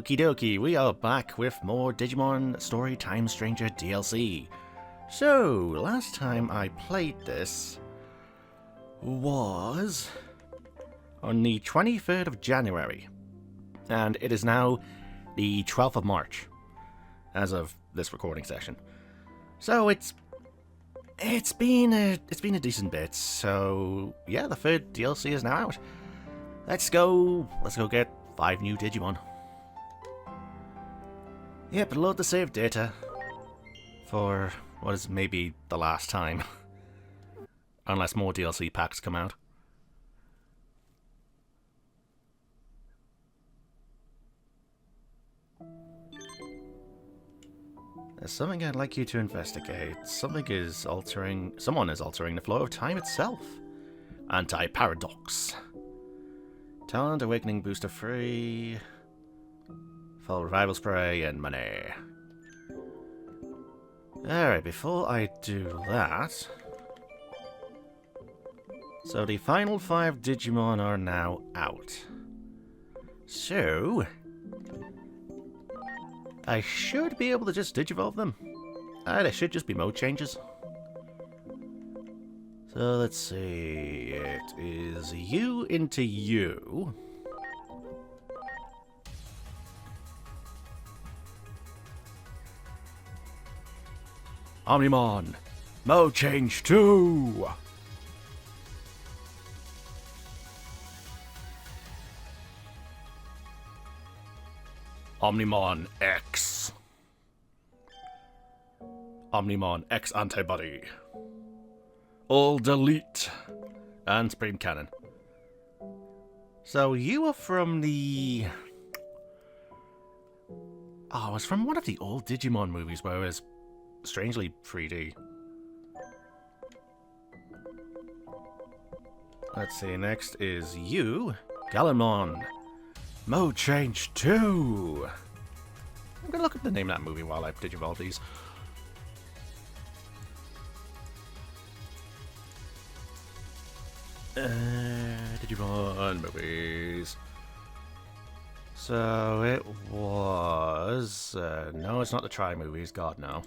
Okie dokie, we are back with more Digimon Story Time Stanger DLC. So, last time I played this was on the 23rd of January, and it is now the 12th of March, as of this recording session. So it's been a decent bit, so yeah, the third DLC is now out. Let's go get 5 new Digimon. Yep, load the save data for what is maybe the last time. Unless more DLC packs come out. There's something I'd like you to investigate. Someone is altering the flow of time itself. Anti-paradox. Talent, awakening booster free. Full revival spray and money. Alright, before I do that... So the final 5 Digimon are now out. So... I should be able to just Digivolve them. They should just be mode changes. So let's see... It is you into you. Omnimon, mode change 2! Omnimon X. Omnimon x-antibody. All delete. And Supreme Cannon. So you are from the... Oh, it was from one of the old Digimon movies where it was strangely 3D. Let's see, next is you, Gallimon. Mode change 2! I'm gonna look up the name of that movie while I Digivolve these. Digimon movies. So it was... no, it's not the Tri movies, god no.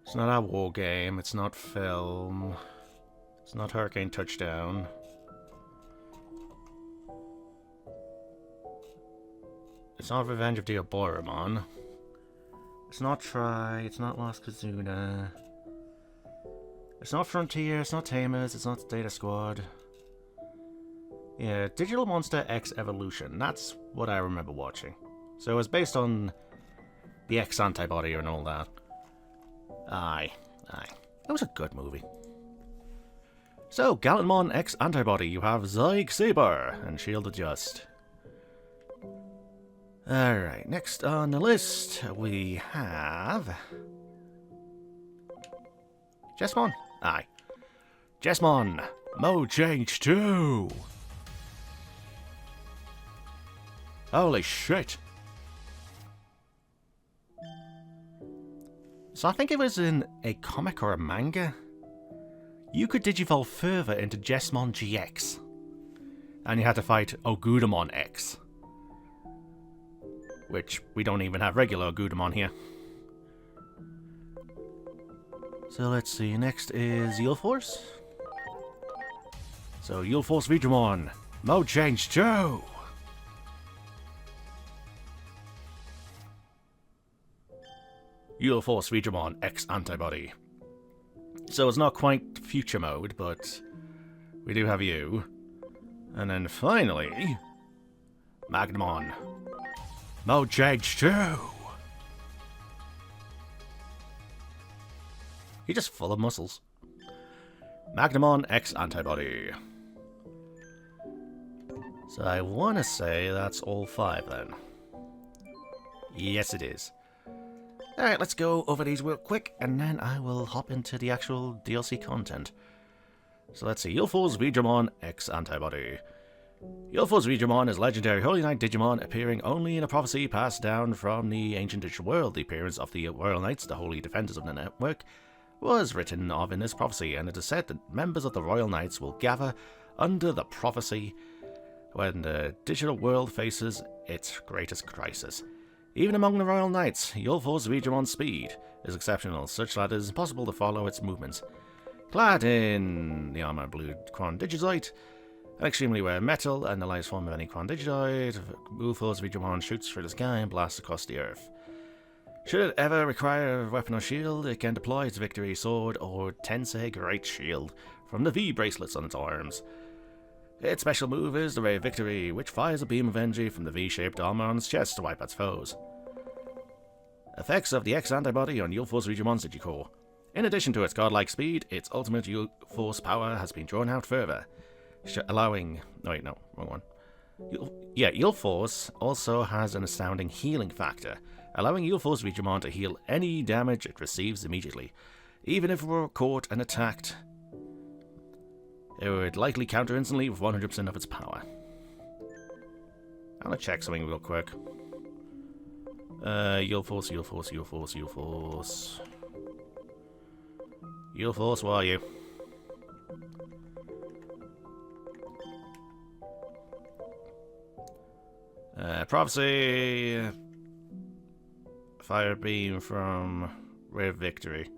It's not our war game, it's not film, it's not Hurricane Touchdown. It's not Revenge of the Oboromon. It's not Tri, it's not Lost Kazuna. It's not Frontier, it's not Tamers, it's not Data Squad. Yeah, Digital Monster X Evolution, that's what I remember watching. So it was based on the X-antibody and all that. Aye. It was a good movie. So, Gallimon X-antibody, you have Zyg Saber and Shield Adjust. Alright, next on the list, we have... Jesmon? Aye. Jesmon! Mode change 2! Holy shit! So I think it was in a comic or a manga. You could Digivolve further into Jesmon GX. And you had to fight Ogudamon X. Which, we don't even have regular Ogudamon here. So let's see, next is Yulforce. So Yulforce Vidramon, mode change 2! Yulforce Vidramon X-antibody. So it's not quite future mode, but we do have you. And then finally, Magnamon. Mode change 2! He's just full of muscles. Magnamon X-antibody. So I want to say that's all 5 then. Yes it is. Alright, let's go over these real quick, and then I will hop into the actual DLC content. So let's see, Yulforce Vidramon X-antibody. Yulforce Vidramon is legendary Holy Knight Digimon, appearing only in a prophecy passed down from the ancient digital world. The appearance of the Royal Knights, the holy defenders of the network, was written of in this prophecy, and it is said that members of the Royal Knights will gather under the prophecy when the digital world faces its greatest crisis. Even among the Royal Knights, Yulfor's Digimon speed is exceptional, such that it is impossible to follow its movements. Clad in the armor blue Quon Digizoid, an extremely rare metal and the lightest form of any Quon Digizoid, Yulfor's Digimon shoots through the sky and blasts across the earth. Should it ever require a weapon or shield, it can deploy its Victory Sword or Tensei Great Shield from the V bracelets on its arms. Its special move is the Ray of Victory, which fires a beam of energy from the V-shaped armor on its chest to wipe its foes. Effects of the X-antibody on Yulfor's Digimon's Digicore. In addition to its godlike speed, its ultimate Yulforce power has been drawn out further, allowing... Oh wait, no, wrong one. Yulforce also has an astounding healing factor, allowing Yulfor's Digimon to heal any damage it receives immediately, even if it were caught and attacked. It would likely counter instantly with 100% of its power. I'm gonna check something real quick. Yulforce. Yulforce, where are you? Prophecy. Fire beam from Ray of Victory.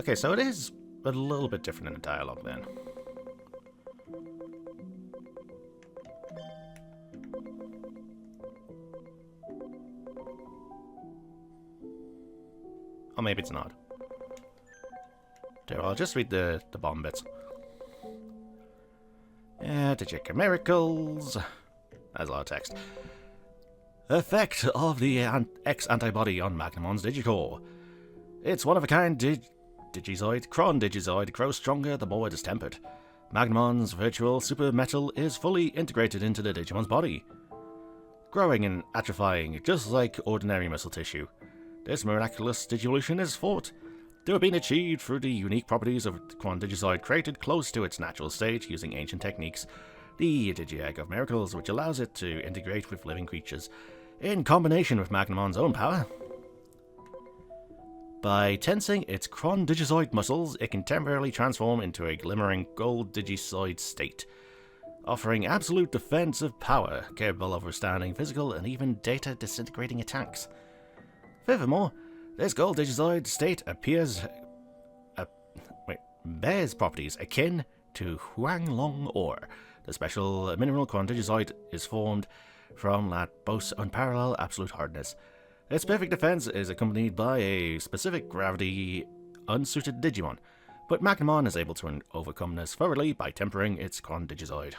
Okay, so it is a little bit different in the dialogue then. Or maybe it's not. Okay, well, I'll just read the bomb bits. Digimon Miracles. That's a lot of text. Effect of the X-antibody on Magnemon's Digicore. Its one-of-a-kind Digizoid, Cron Digizoid, grows stronger the more it is tempered. Magnemon's virtual super metal is fully integrated into the Digimon's body, growing and atrophying just like ordinary muscle tissue. This miraculous digivolution is thought to have been achieved through the unique properties of the Quon Digizoid created close to its natural state using ancient techniques, the Digi-Egg of Miracles, which allows it to integrate with living creatures, in combination with Magnemon's own power. By tensing its Cron Digizoid muscles, it can temporarily transform into a glimmering gold Digizoid state, offering absolute defensive power, capable of withstanding physical and even data disintegrating attacks. Furthermore, this gold Digizoid state bears properties akin to Huanglong ore. The special mineral Quon Digizoid is formed from that boasts unparalleled absolute hardness. Its perfect defense is accompanied by a specific gravity unsuited Digimon, but Magnemon is able to overcome this thoroughly by tempering its Quon Digizoid.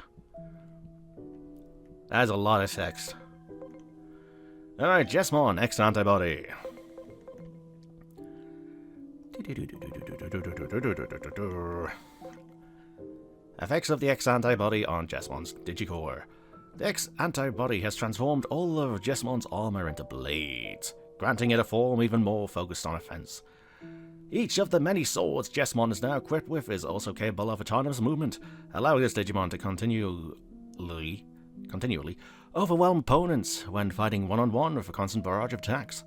That's a lot of text. Alright, Jesmon, X-antibody. Effects of the X-antibody on Jesmon's Digicore. The X-antibody has transformed all of Jesmon's armor into blades, granting it a form even more focused on offense. Each of the many swords Jesmon is now equipped with is also capable of autonomous movement, allowing this Digimon to continually overwhelm opponents when fighting one-on-one with a constant barrage of attacks.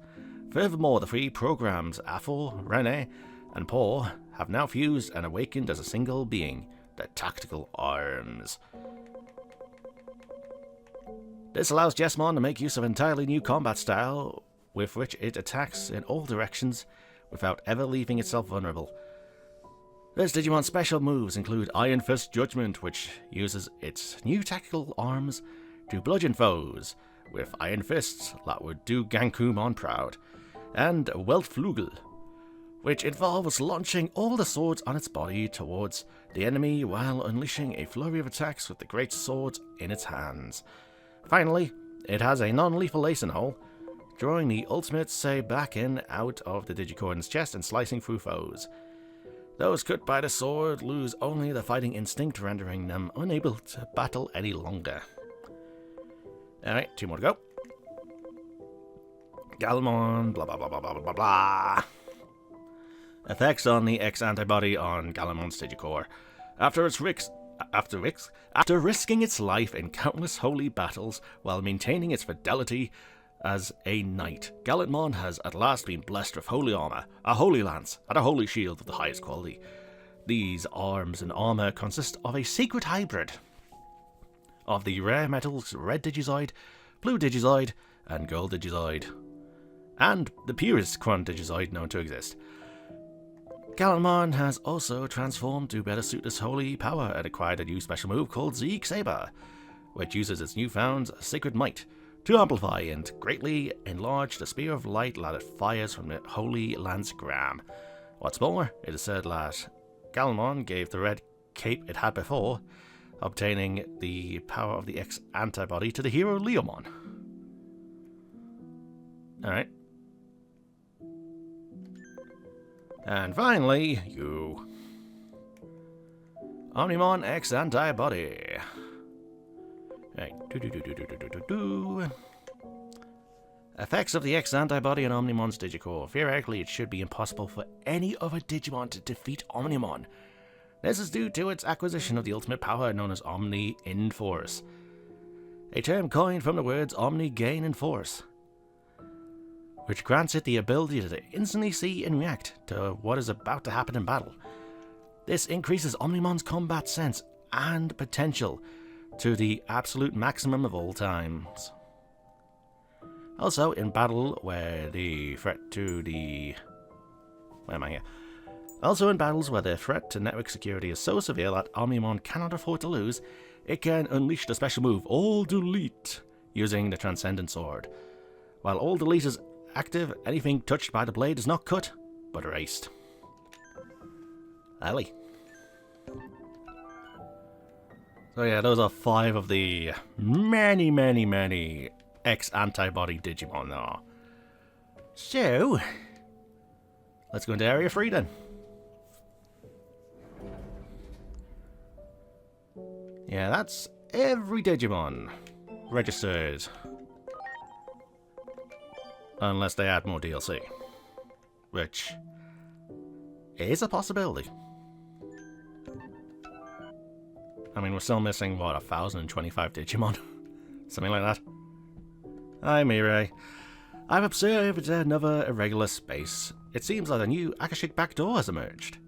Furthermore, the three programs, Aphel, Rene, and Paw, have now fused and awakened as a single being, the Tactical Arms. This allows Jesmon to make use of an entirely new combat style, with which it attacks in all directions without ever leaving itself vulnerable. This Digimon's special moves include Iron Fist Judgment, which uses its new tactical arms to bludgeon foes with iron fists that would do Gankumon proud, and Weltflügel, which involves launching all the swords on its body towards the enemy while unleashing a flurry of attacks with the great swords in its hands. Finally, it has a non-lethal ace in hole, drawing the ultimate Seibaken out of the Digicorn's chest and slicing through foes. Those cut by the sword lose only the fighting instinct, rendering them unable to battle any longer. Alright, 2 more to go. Galmon, blah blah blah blah blah blah blah. Effects on the X-antibody on Galamon's Digicore. After risking its life in countless holy battles while maintaining its fidelity as a knight, Galmon has at last been blessed with holy armor, a holy lance, and a holy shield of the highest quality. These arms and armor consist of a secret hybrid of the rare metals Red Digizoid, Blue Digizoid, and Gold Digizoid, and the purest Quant Digizoid known to exist. Gallimon has also transformed to better suit this holy power and acquired a new special move called Zeke Saber, which uses its newfound sacred might to amplify and greatly enlarge the spear of light that it fires from the holy Lancegram. What's more, it is said that Gallimon gave the red cape it had before, obtaining the power of the X-antibody to the hero Leomon. Alright. And finally, you. Omnimon X-antibody. Right. Effects of the X-antibody on Omnimon's Digicore. Theoretically, it should be impossible for any other Digimon to defeat Omnimon. This is due to its acquisition of the ultimate power known as Omni in Force, a term coined from the words Omni gain in force, which grants it the ability to instantly see and react to what is about to happen in battle. This increases Omnimon's combat sense and potential to the absolute maximum of all times. Also, in battle where the threat to the... Where am I here? Also, in battles where the threat to network security is so severe that Omnimon cannot afford to lose, it can unleash the special move All Delete using the Transcendent Sword. While All Delete is active, anything touched by the blade is not cut, but erased. Ali. So yeah, those are 5 of the many X-antibody Digimon there. So, let's go into Area 3 then. Yeah, that's every Digimon registered. Unless they add more DLC. Which is a possibility. I mean, we're still missing, what, 1,025 Digimon? Something like that. Hi, Mirai. I've observed another irregular space. It seems like a new Akashic backdoor has emerged.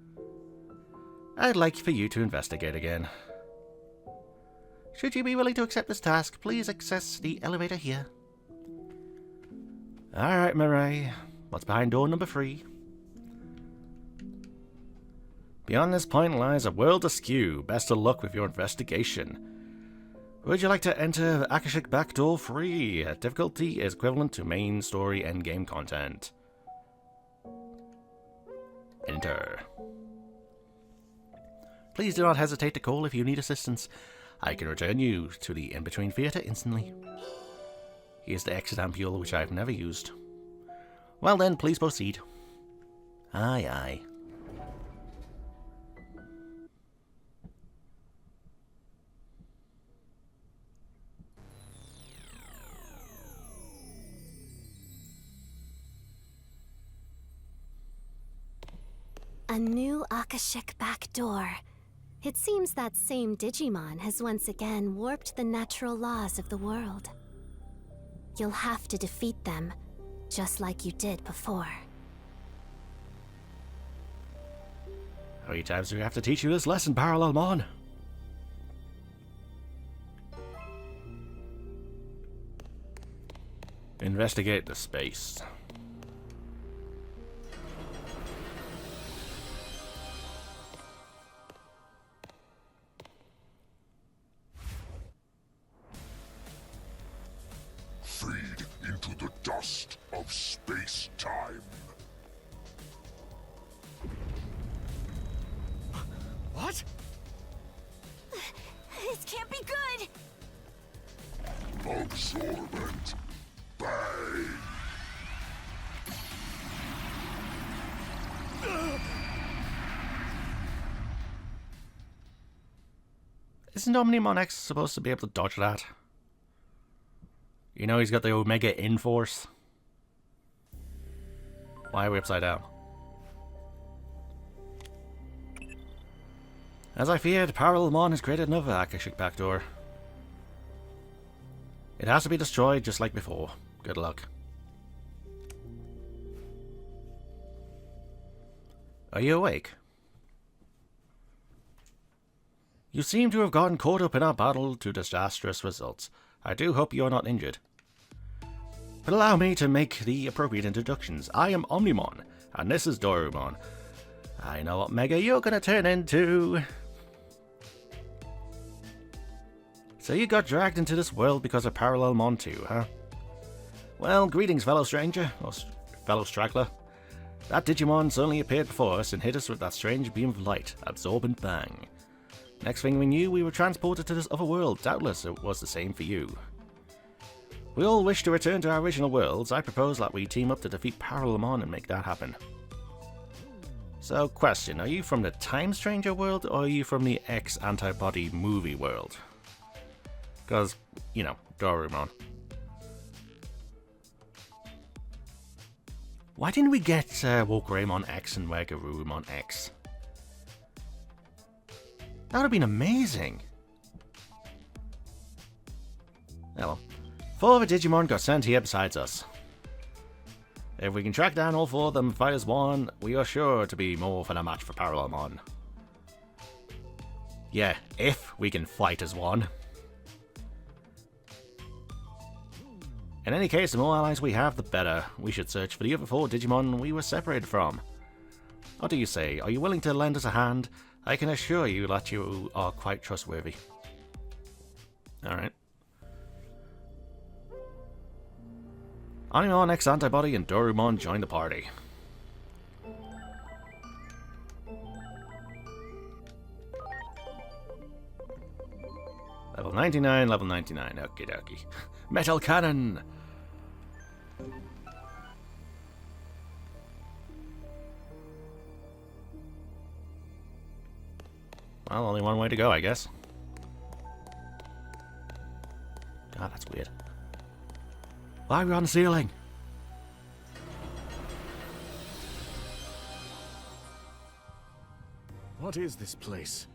I'd like for you to investigate again. Should you be willing to accept this task, please access the elevator here. Alright, Mirai. What's behind door number 3? Beyond this point lies a world askew. Best of luck with your investigation. Would you like to enter Akashic Backdoor 3? Difficulty is equivalent to main story endgame content. Enter. Please do not hesitate to call if you need assistance. I can return you to the in-between theatre instantly. Here's the exit ampule, which I've never used. Well then, please proceed. Aye, aye. A new Akashic backdoor. It seems that same Digimon has once again warped the natural laws of the world. You'll have to defeat them, just like you did before. How many times do we have to teach you this lesson, Parallelmon? Investigate the space. Feed into the dust of space-time. What? This can't be good! Absorbent. Bang! Isn't Omnimon X supposed to be able to dodge that? You know he's got the Omega in force. Why are we upside down? As I feared, Parallelmon has created another Akashic backdoor. It has to be destroyed just like before. Good luck. Are you awake? You seem to have gotten caught up in our battle to disastrous results. I do hope you're not injured. But allow me to make the appropriate introductions. I am Omnimon, and this is Dorumon. I know what Mega you're gonna turn into. So you got dragged into this world because of Parallelmon 2, huh? Well, greetings, fellow stranger, or fellow straggler. That Digimon suddenly appeared before us and hit us with that strange beam of light, absorbent bang. Next thing we knew, we were transported to this other world. Doubtless it was the same for you. We all wish to return to our original worlds. I propose that we team up to defeat Parallelmon and make that happen. So, question, are you from the Time Stranger world, or are you from the X-antibody movie world? Because, you know, Dorumon. Why didn't we get Wokureimon X and Wegarurumon X? That would have been amazing. Oh well. 4 other Digimon got sent here besides us. If we can track down all 4 of them and fight as one, we are sure to be more than a match for Parallelmon. Yeah, if we can fight as one. In any case, the more allies we have, the better. We should search for the other 4 Digimon we were separated from. What do you say? Are you willing to lend us a hand? I can assure you that you are quite trustworthy. Alright. Omnimon, x-antibody, and Dorumon join the party. Level 99, level 99. Okie dokie. Metal Cannon! Well, only one way to go, I guess. God, that's weird. Why are we on the ceiling? What is this place?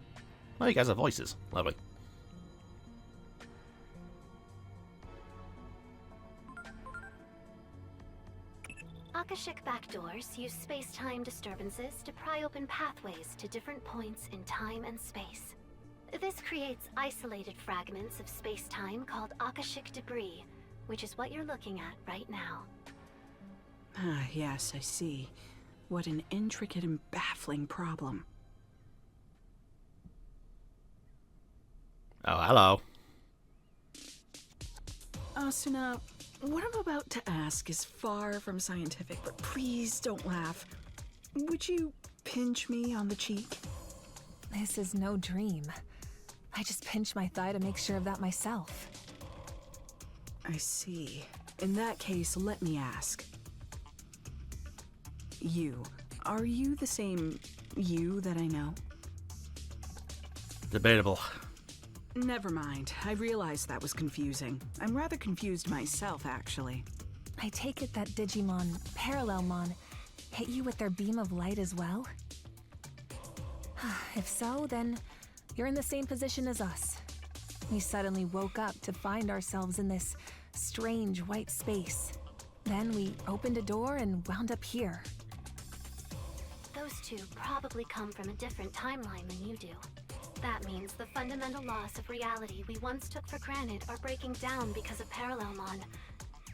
Oh, you guys have voices. Lovely. Akashic backdoors use space-time disturbances to pry open pathways to different points in time and space. This creates isolated fragments of space-time called Akashic debris, which is what you're looking at right now. Ah, yes, I see. What an intricate and baffling problem. Oh, hello. Asuna, what I'm about to ask is far from scientific, but please don't laugh. Would you pinch me on the cheek? This is no dream. I just pinched my thigh to make sure of that myself. I see. In that case, let me ask. Are you the same you that I know? Debatable. Never mind. I realized that was confusing. I'm rather confused myself, actually. I take it that Digimon, Parallelmon, hit you with their beam of light as well? If so, then you're in the same position as us. We suddenly woke up to find ourselves in this strange white space. Then we opened a door and wound up here. Those 2 probably come from a different timeline than you do. That means the fundamental laws of reality we once took for granted are breaking down because of Parallelmon.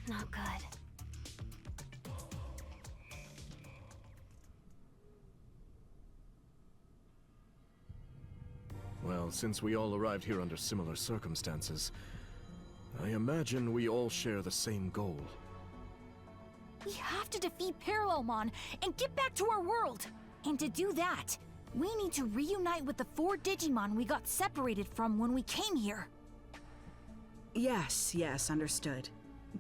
Not good. Well, since we all arrived here under similar circumstances, I imagine we all share the same goal. We have to defeat Parallelmon and get back to our world. And to do that, we need to reunite with the 4 Digimon we got separated from when we came here. Yes, understood.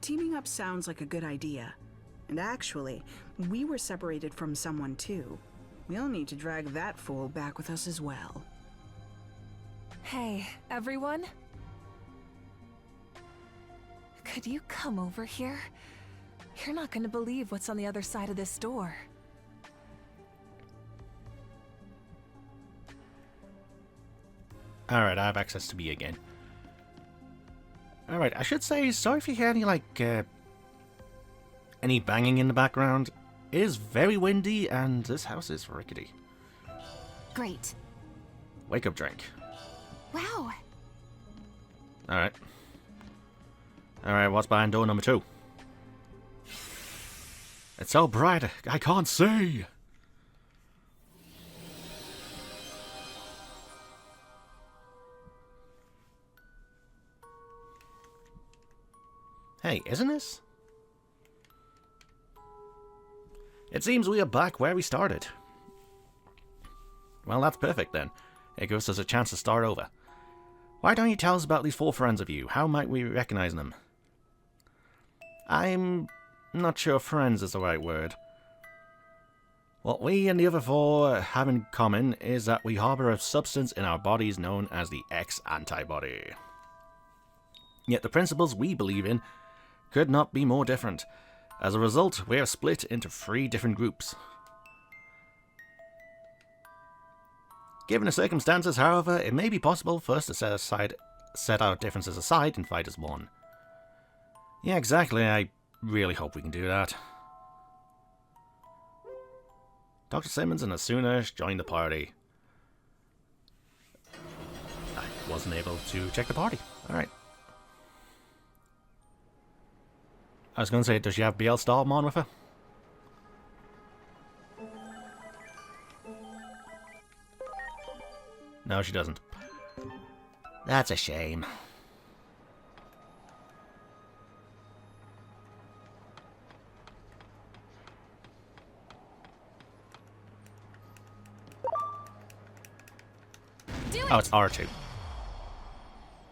Teaming up sounds like a good idea. And actually, we were separated from someone too. We'll need to drag that fool back with us as well. Hey, everyone? Could you come over here? You're not gonna believe what's on the other side of this door. Alright, I have access to me again. Alright, I should say, sorry if you hear any, any banging in the background. It is very windy, and this house is rickety. Great. Wake up drink. Wow. Alright. Alright, what's behind door number 2? It's so bright, I can't see! Hey, isn't this? It seems we are back where we started. Well, that's perfect then. It gives us a chance to start over. Why don't you tell us about these 4 friends of you? How might we recognize them? I'm not sure friends is the right word. What we and the other 4 have in common is that we harbor a substance in our bodies known as the x-antibody. Yet the principles we believe in could not be more different. As a result, we are split into 3 different groups. Given the circumstances, however, it may be possible for us to set our differences aside and fight as one. Yeah, exactly. I really hope we can do that. Dr. Simmons and Asuna joined the party. I wasn't able to check the party. Alright. I was going to say, does she have BL Storm on with her? No, she doesn't. That's a shame. Oh, it's R2.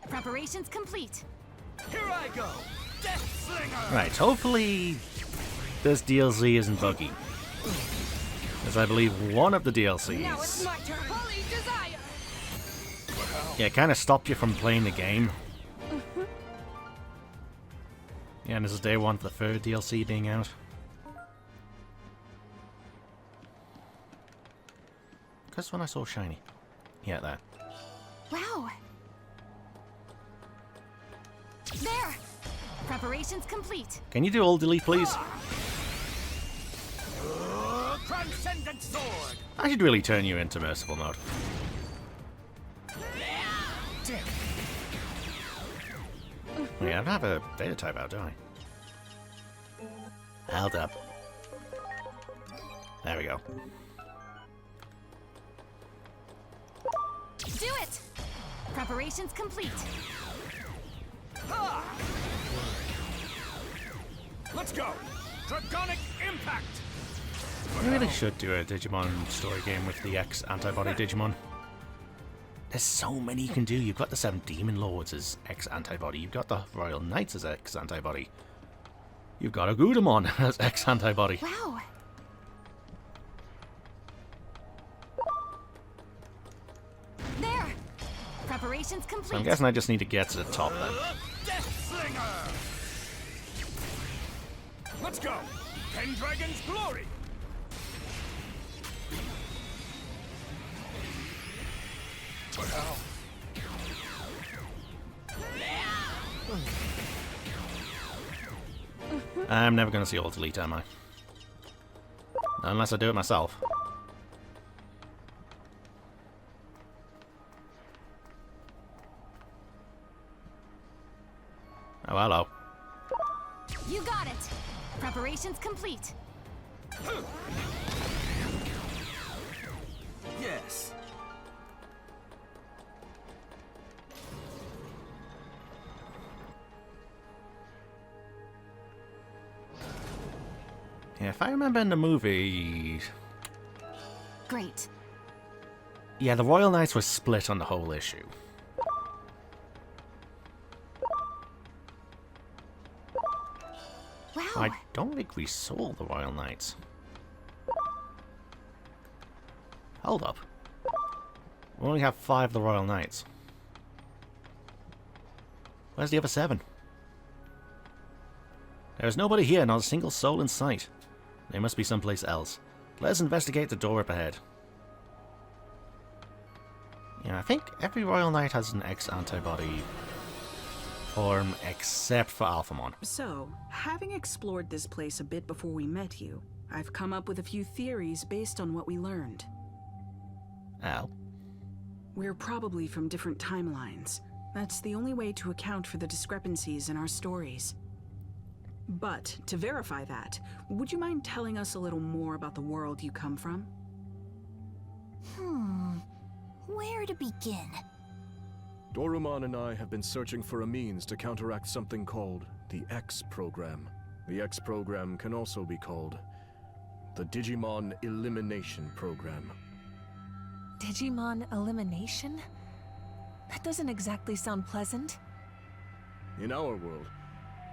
Preparations complete. Here I go. Death Slinger. Right, hopefully this DLC isn't buggy. As I believe one of the DLCs... Now it's my turn. Holy desire. Yeah, it kind of stopped you from playing the game. Yeah, and this is day 1 for the 3rd DLC being out. Because when I saw shiny. Yeah, there. Wow. There. Preparations complete. Can you do all delete, please? Transcendent sword. I should really turn you into merciful mode. Yeah, I don't have a data type out, do I? Held up. There we go. Do it. Preparations complete. Let's go. Dragonic impact. I really should do a Digimon story game with the X-antibody Digimon. There's so many you can do. You've got the 7 Demon Lords as X-antibody. You've got the Royal Knights as X-antibody. You've got a Gudamon as X-antibody. Wow. There. Preparations complete. So I'm guessing I just need to get to the top then. Death Slinger. Let's go. Pendragon's glory. I'm never going to see all delete, am I? Unless I do it myself. Oh, hello. You got it. Preparations complete. Yes. Yeah, if I remember in the movie... Great. Yeah, the Royal Knights were split on the whole issue. Wow. I don't think we saw the Royal Knights. Hold up. We only have 5 of the Royal Knights. Where's the other 7? There is nobody here, not a single soul in sight. They must be someplace else. Let us investigate the door up ahead. Yeah, I think every Royal Knight has an X-antibody form except for Alphamon. So, having explored this place a bit before we met you, I've come up with a few theories based on what we learned. Oh. We're probably from different timelines. That's the only way to account for the discrepancies in our stories. But to verify that, would you mind telling us a little more about the world you come from? Where to begin? Dorumon and I have been searching for a means to counteract something called the X program. The X program can also be called the Digimon Elimination Program. Digimon elimination? That doesn't exactly sound pleasant. In our world,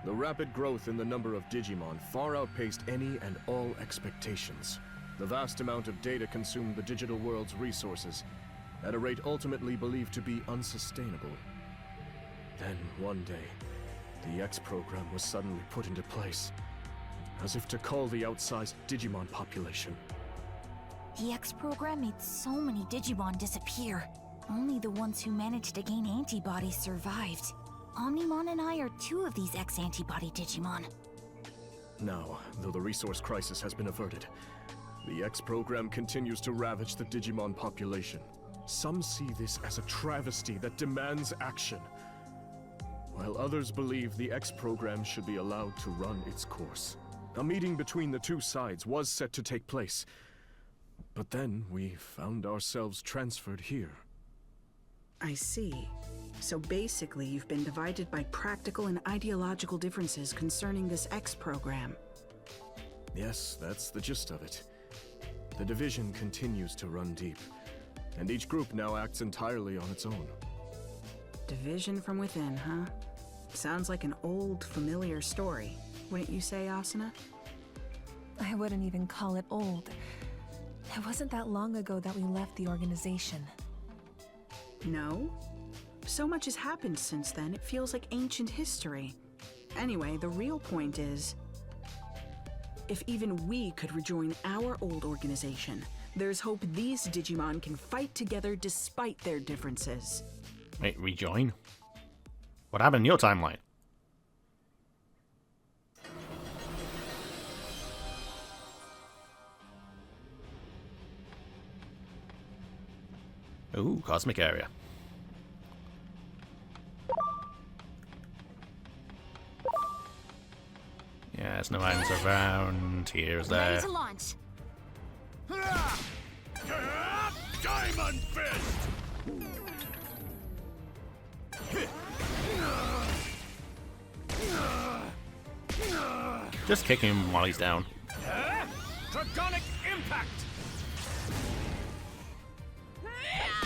the rapid growth in the number of Digimon far outpaced any and all expectations. The vast amount of data consumed the digital world's resources at a rate ultimately believed to be unsustainable. Then, one day, the X program was suddenly put into place, as if to cull the outsized Digimon population. The X program made so many Digimon disappear. Only the ones who managed to gain antibodies survived. Omnimon and I are 2 of these x-antibody Digimon. Now, though the resource crisis has been averted, the X program continues to ravage the Digimon population. Some see this as a travesty that demands action, while others believe the X program should be allowed to run its course. A meeting between the two sides was set to take place, but then we found ourselves transferred here. I see. So basically, you've been divided by practical and ideological differences concerning this X program. Yes, that's the gist of it. The division continues to run deep, and each group now acts entirely on its own. Division from within, huh? Sounds like an old, familiar story. Wouldn't you say, Asuna? I wouldn't even call it old. It wasn't that long ago that we left the organization. No? So much has happened since then, it feels like ancient history. Anyway, the real point is, if even we could rejoin our old organization, there's hope these Digimon can fight together despite their differences. Wait, rejoin? What happened in your timeline? Ooh, cosmic area. Yeah, there's no items around. Here's Ready there. to launch. Diamond Fist! Just kick him while he's down. Dragonic Impact!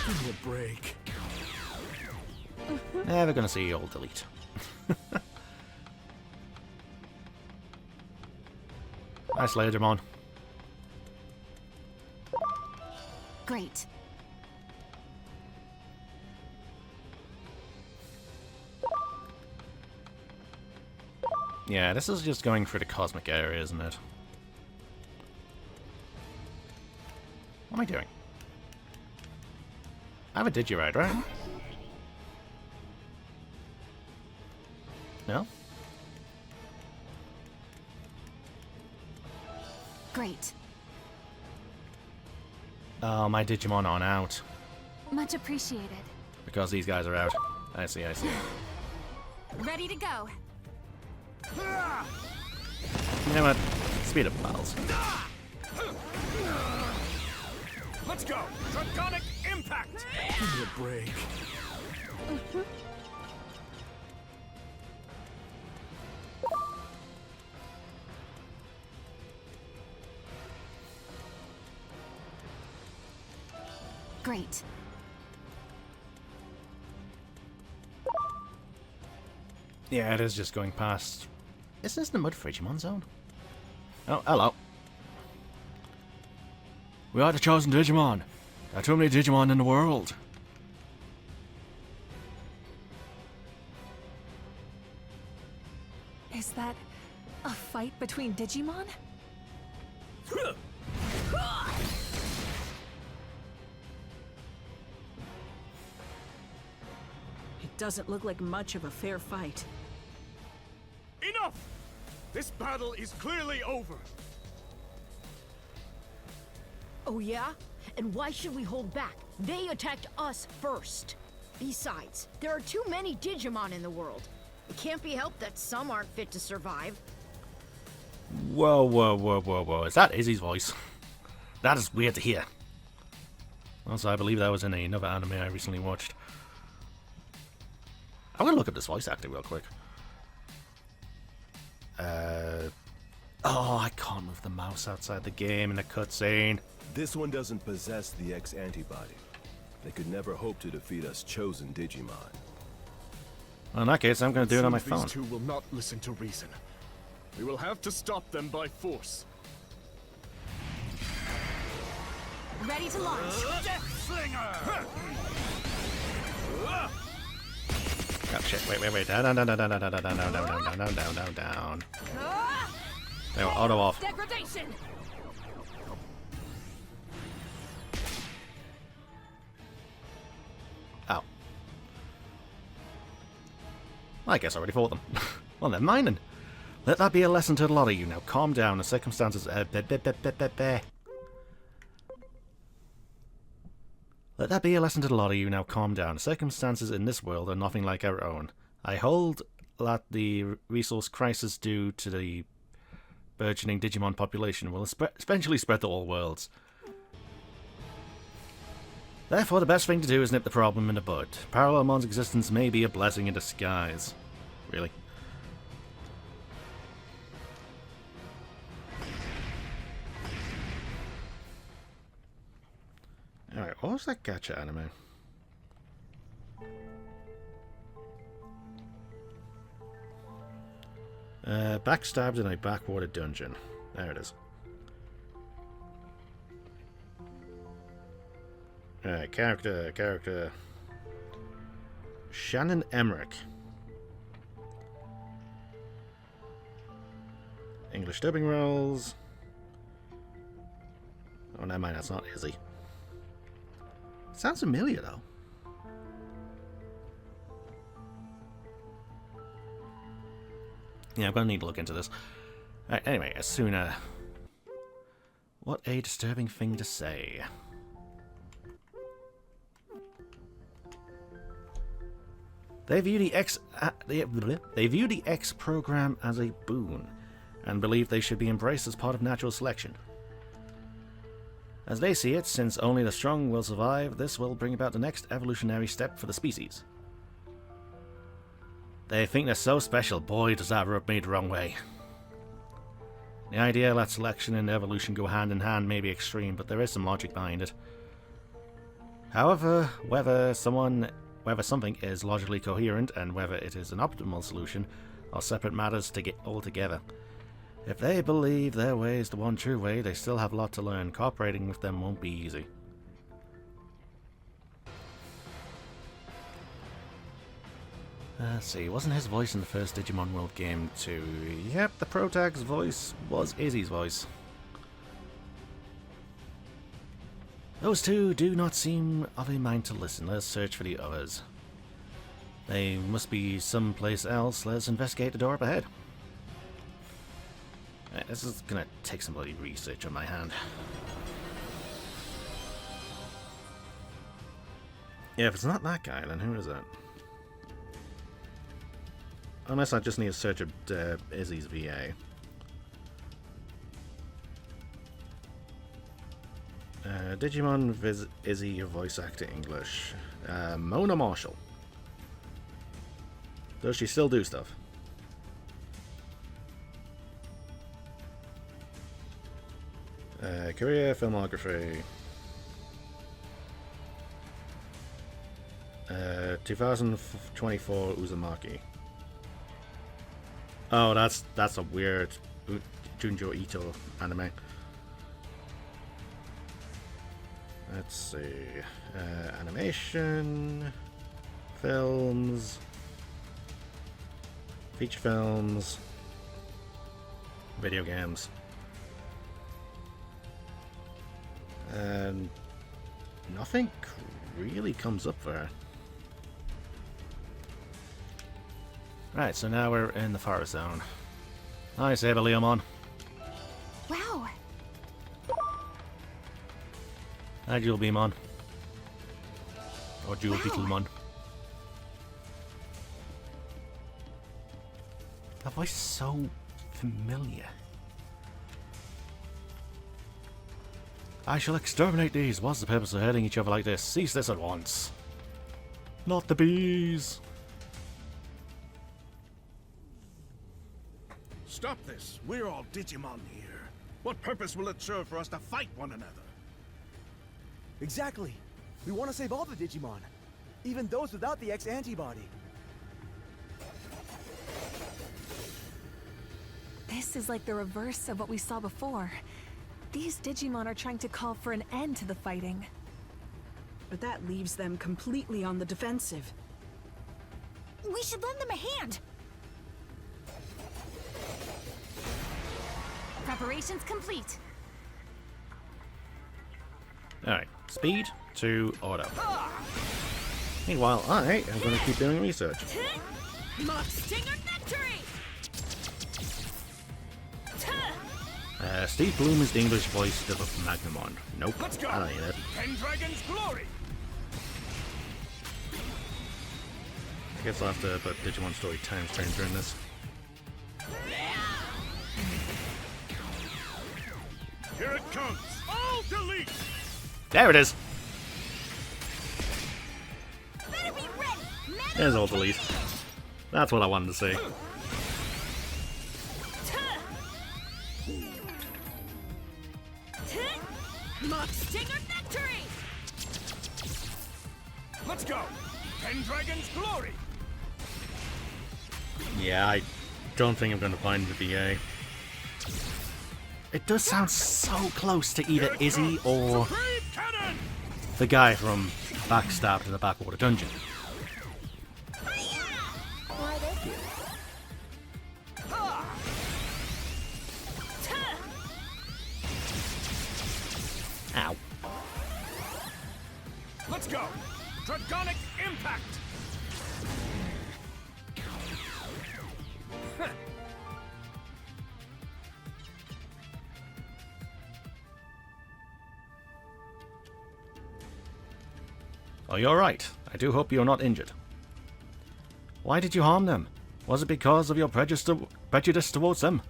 Give me a break. Never gonna see old delete. Nice Digimon. Great. Yeah, this is just going for the cosmic area, isn't it? What am I doing? I have a Digiride, right? No? Great. Oh, my Digimon on out. Much appreciated. Because these guys are out. I see, I see. Ready to go. You know what? Speed up, pals. Let's go! Dragonic Impact! Give me a break. Great. Yeah, it is just going past. Is this the Mud Digimon zone? Oh, hello. We are the chosen Digimon. There are too many Digimon in the world. Is that a fight between Digimon? It doesn't look like much of a fair fight. Enough! This battle is clearly over. Oh yeah? And why should we hold back? They attacked us first. Besides, there are too many Digimon in the world. It can't be helped that some aren't fit to survive. Whoa, whoa, whoa, whoa, whoa. Is that Izzy's voice? That is weird to hear. Also, I believe that was in another anime I recently watched. I'm gonna look up this voice acting real quick. Oh, I can't move the mouse outside the game in a cutscene. This one doesn't possess the X-antibody. They could never hope to defeat us chosen Digimon. Well, in that case, I'm gonna do it on my Seems phone. These two will not listen to reason. We will have to stop them by force. Ready to launch. Death Slinger! Oh shit, wait. Down. They were auto off. Degradation. Ow. I guess I already fought them. Well, they're mining. Let that be a lesson to a lot of you. Now calm down. The circumstances... Let that be a lesson to a lot of you. Now calm down. The circumstances in this world are nothing like our own. I hold that the resource crisis due to the burgeoning Digimon population will eventually spread to all worlds. Therefore, the best thing to do is nip the problem in the bud. Parallelmon's existence may be a blessing in disguise. Really? Alright, what was that gacha anime? Backstabbed in a backwater dungeon. There it is. Alright, character. Shannon Emmerich. English dubbing roles. Oh, never mind, that's not Izzy. Sounds familiar, though. Yeah, I'm gonna need to look into this. Alright, anyway, Asuna. What a disturbing thing to say. They view the X program as a boon, and believe they should be embraced as part of natural selection. As they see it, since only the strong will survive, this will bring about the next evolutionary step for the species. They think they're so special. Boy, does that rub me the wrong way. The idea that selection and evolution go hand in hand may be extreme, but there is some logic behind it. However, whether something is logically coherent and whether it is an optimal solution are separate matters to get altogether. If they believe their way is the one true way, they still have a lot to learn. Cooperating with them won't be easy. Let's see, wasn't his voice in the first Digimon World game too? Yep, the protag's voice was Izzy's voice. Those two do not seem of a mind to listen. Let's search for the others. They must be someplace else. Let's investigate the door up ahead. Right, this is gonna take some bloody research on my hand. Yeah, if it's not that guy, then who is that? Unless I just need to search up Izzy's VA. Digimon Izzy, your voice actor English. Mona Marshall. Does she still do stuff? Career, filmography. 2024 Uzumaki. Oh, that's a weird Junjo Ito anime. Let's see. Animation, films, feature films, video games. And nothing really comes up for her. Right, so now we're in the forest zone. Hi, Saber Leomon. Wow. Hi, Jewel Beamon. Or dual Beetlemon. That voice is so familiar. I shall exterminate these. What's the purpose of hurting each other like this? Cease this at once. Not the bees. Stop this. We're all Digimon here. What purpose will it serve for us to fight one another? Exactly. We want to save all the Digimon. Even those without the X-antibody. This is like the reverse of what we saw before. These Digimon are trying to call for an end to the fighting. But that leaves them completely on the defensive. We should lend them a hand. Preparations complete. Alright, speed to auto. Meanwhile, I am going to keep doing research. Stinger victory! Steve Bloom is the English voice of Magnamon. Nope, Let's go. I don't need it. Pendragon's glory! I guess I'll have to put Digimon Story Time Stanger in this. Here it comes! All delete! There it is! Better be ready! There's all delete. That's what I wanted to see. Stinger victory! Let's go! Pendragon's glory! Yeah, I don't think I'm going to find the VA. It does sound so close to either Izzy or Supreme Cannon! the guy from Backstab to the Backwater Dungeon. Ow. Let's go! Dragonic impact! Oh, you're right. I do hope you're not injured. Why did you harm them? Was it because of your prejudice towards them?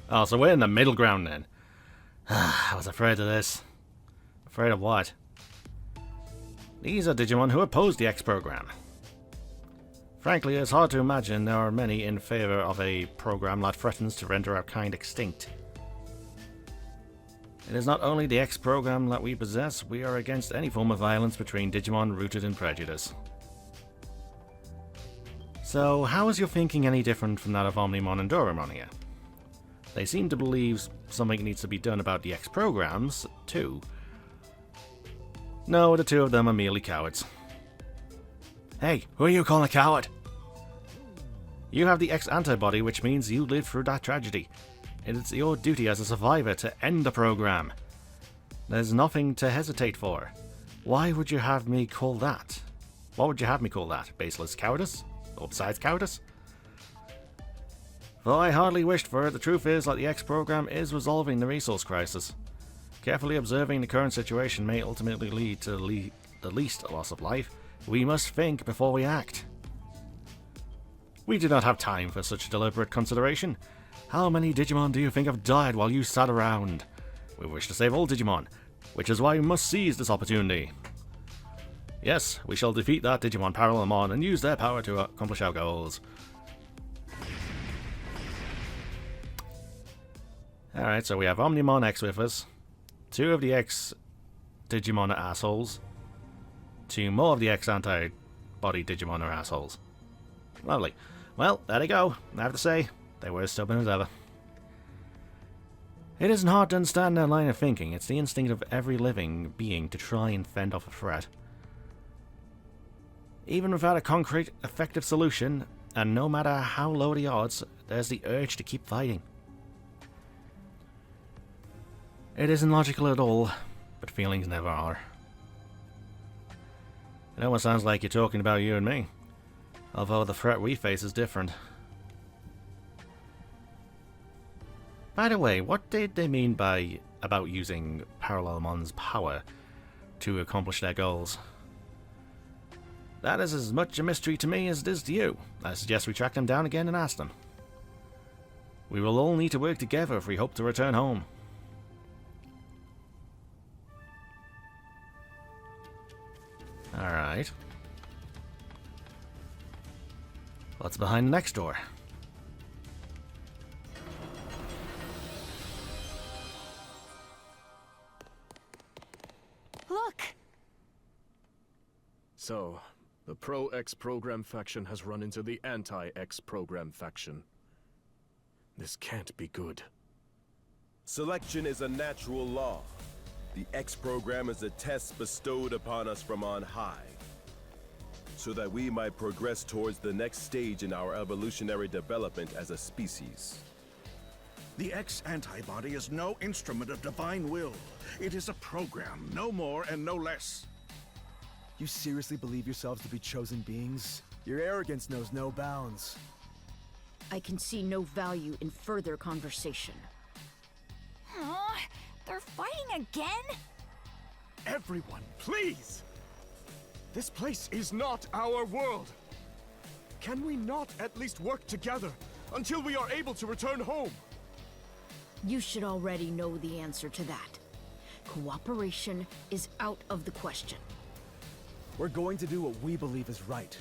Oh, so we're in the middle ground then. I was afraid of this. Afraid of what? These are Digimon who oppose the X program. Frankly, it's hard to imagine there are many in favor of a program that threatens to render our kind extinct. It is not only the X program that we possess, we are against any form of violence between Digimon rooted in prejudice. So, how is your thinking any different from that of Omnimon and Doraemon here? They seem to believe something needs to be done about the X programs, too. No, the two of them are merely cowards. Hey, who are you calling a coward? You have the X-antibody, which means you lived through that tragedy. It's your duty as a survivor to end the program. There's nothing to hesitate for. Why would you have me call that? What would you have me call that? Baseless cowardice? Or besides cowardice? Though I hardly wished for it, the truth is that the X program is resolving the resource crisis. Carefully observing the current situation may ultimately lead to the least a loss of life. We must think before we act. We do not have time for such deliberate consideration. How many Digimon do you think have died while you sat around? We wish to save all Digimon, which is why we must seize this opportunity. Yes, we shall defeat that Digimon Parallelmon and use their power to accomplish our goals. Alright, so we have Omnimon X with us. 2 of the X Digimon are assholes. 2 more of the x-antibody Digimon are assholes. Lovely. Well, there they go. I have to say, they were as stubborn as ever. It isn't hard to understand their line of thinking. It's the instinct of every living being to try and fend off a threat. Even without a concrete, effective solution, and no matter how low the odds, there's the urge to keep fighting. It isn't logical at all, but feelings never are. It almost sounds like you're talking about you and me, although the threat we face is different. By the way, what did they mean by about using Parallelmon's power to accomplish their goals? That is as much a mystery to me as it is to you. I suggest we track them down again and ask them. We will all need to work together if we hope to return home. Alright. What's behind the next door? Look! So, the pro-X program faction has run into the anti-X program faction. This can't be good. Selection is a natural law. The X program is a test bestowed upon us from on high, so that we might progress towards the next stage in our evolutionary development as a species. The X-antibody is no instrument of divine will. It is a program, no more and no less. You seriously believe yourselves to be chosen beings? Your arrogance knows no bounds. I can see no value in further conversation. Huh? They're fighting again? Everyone, please! This place is not our world! Can we not at least work together until we are able to return home? You should already know the answer to that. Cooperation is out of the question. We're going to do what we believe is right,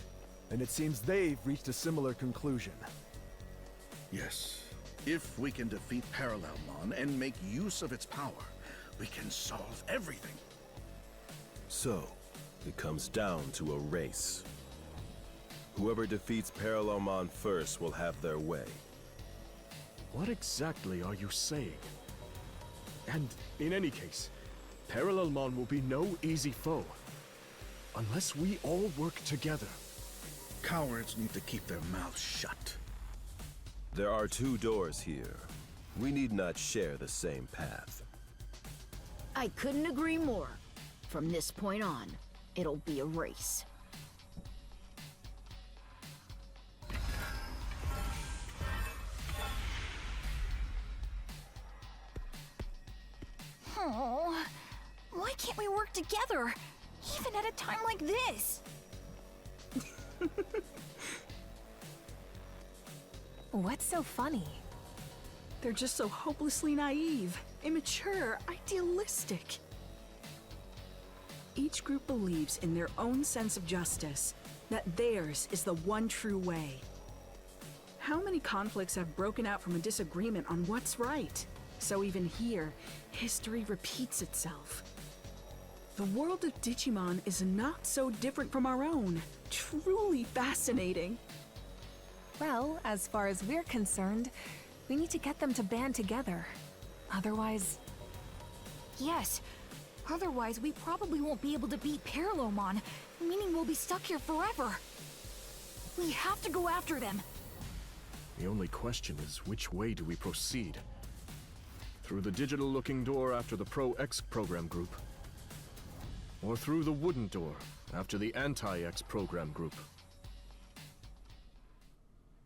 and it seems they've reached a similar conclusion. Yes. If we can defeat Parallelmon and make use of its power, we can solve everything. So, it comes down to a race. Whoever defeats Parallelmon first will have their way. What exactly are you saying? And in any case, Parallelmon will be no easy foe. Unless we all work together. Cowards need to keep their mouths shut. There are two doors here. We need not share the same path. I couldn't agree more. From this point on, it'll be a race. Oh, why can't we work together? Even at a time like this? What's so funny? They're just so hopelessly naive, immature, idealistic. Each group believes in their own sense of justice, that theirs is the one true way. How many conflicts have broken out from a disagreement on what's right? So even here, history repeats itself. The world of Digimon is not so different from our own. Truly fascinating. Well, as far as we're concerned, we need to get them to band together. Otherwise... Yes. Otherwise, we probably won't be able to beat Parallelmon, meaning we'll be stuck here forever. We have to go after them. The only question is, which way do we proceed? Through the digital-looking door after the Pro-X program group? Or through the wooden door after the Anti-X program group?